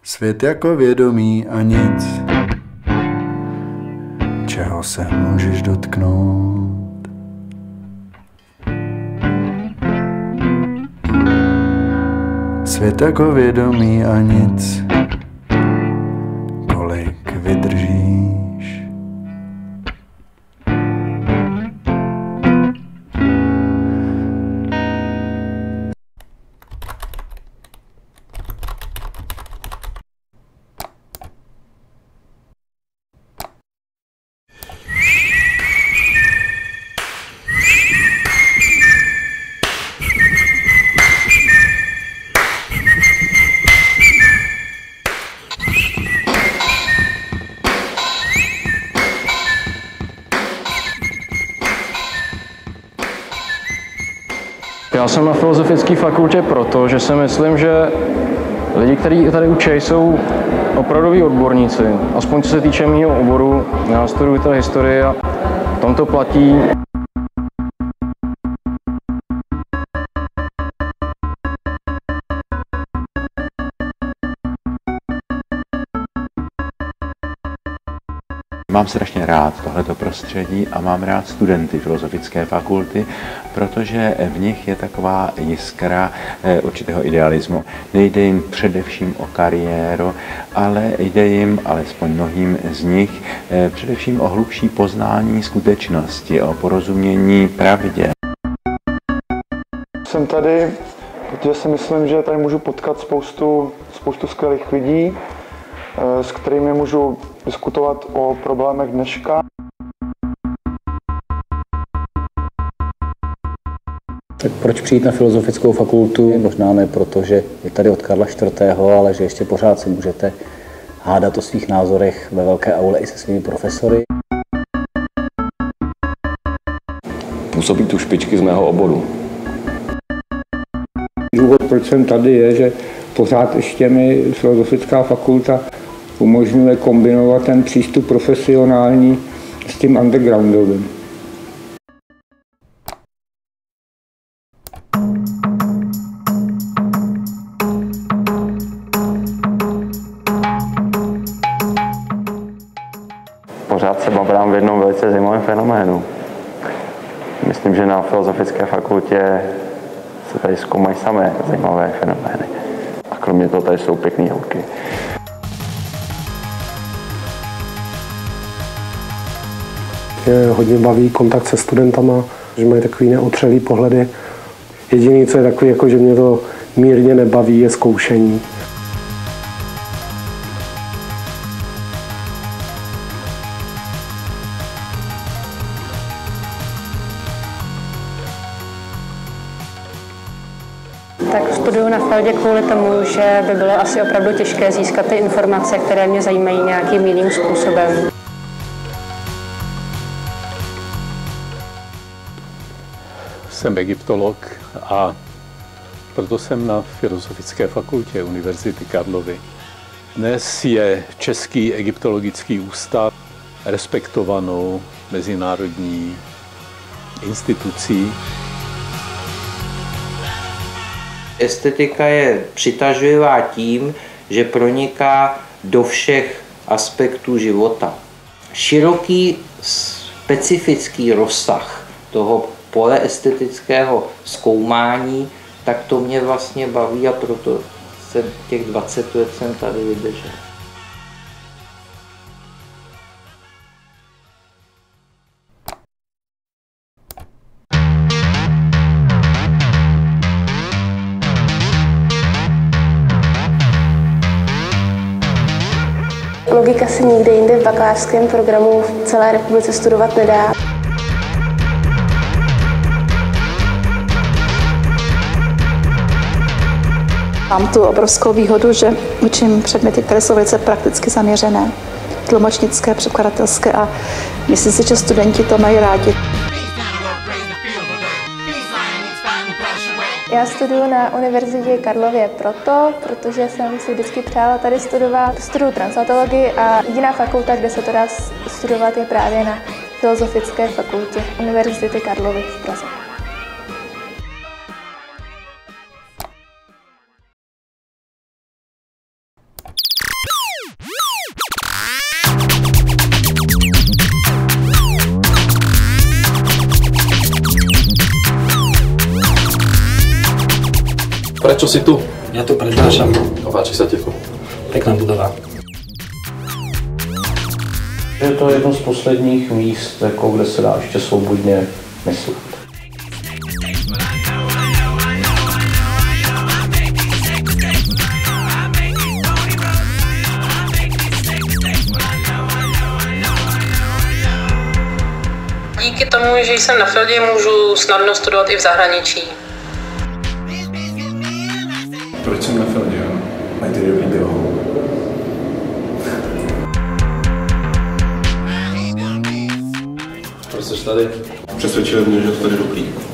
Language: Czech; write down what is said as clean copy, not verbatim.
Svět jako vědomí a nic, čeho se můžeš dotknout. Svět jako vědomí a nic, kolik vydržíš. Já jsem na Filozofické fakultě proto, že si myslím, že lidi, kteří tady učí, jsou opravdoví odborníci. Aspoň co se týče mého oboru, já studuji tady historii a tam to platí. Mám strašně rád tohleto prostředí a mám rád studenty Filozofické fakulty, protože v nich je taková jiskra určitého idealismu. Nejde jim především o kariéru, ale jde jim, alespoň mnohým z nich, především o hlubší poznání skutečnosti, o porozumění pravdě. Jsem tady, protože si myslím, že tady můžu potkat spoustu skvělých lidí, s kterými můžu diskutovat o problémech dneška. Tak proč přijít na Filozofickou fakultu? Možná ne proto, že je tady od Karla IV., ale že ještě pořád si můžete hádat o svých názorech ve velké aule i se svými profesory. Působí tu špičky z mého oboru. Důvod, proč jsem tady, je, že pořád ještě mi Filozofická fakulta umožňuje kombinovat ten přístup profesionální s tím undergroundovým. Pořád se babrám v jednom velice zajímavém fenoménu. Myslím, že na Filozofické fakultě se tady zkoumají samé zajímavé fenomény. A kromě toho tady jsou pěkné holky. Mě hodně baví kontakt se studentama, že mají takový neotřelý pohledy. Jediné, co je takový, jako že mě to mírně nebaví, je zkoušení. Tak studuju na Feldě kvůli tomu, že by bylo asi opravdu těžké získat ty informace, které mě zajímají nějakým jiným způsobem. Jsem egyptolog a proto jsem na Filozofické fakultě Univerzity Karlovy. Dnes je Český egyptologický ústav respektovanou mezinárodní institucí. Estetika je přitažlivá tím, že proniká do všech aspektů života. Široký specifický rozsah toho pole estetického zkoumání, tak to mě vlastně baví a proto jsem těch 20 let jsem tady vydržel. Logika se nikde jinde v bakalářském programu v celé republice studovat nedá. Mám tu obrovskou výhodu, že učím předměty, které jsou velice prakticky zaměřené, tlumočnické, překladatelské a myslím si, že studenti to mají rádi. Já studuju na Univerzitě Karlově protože jsem si vždycky přála tady studovat. Studuju translatologii a jediná fakulta, kde se to dá studovat, je právě na Filozofické fakultě Univerzity Karlovy v Praze. Prečo si tu? Ja tu prednášam. Páči sa ti tu? Pekná budova. Je to jedno z posledních míst, jako kde se dá ještě svobodně myslet. Díky tomu, že jsem na Fieldě, můžu snadno studovat i v zahraničí. Proč jsem na Fieldě? Mají ty dobrý pivo. Proč jsi tady? Přesvědčili mě, že to tady dobrý.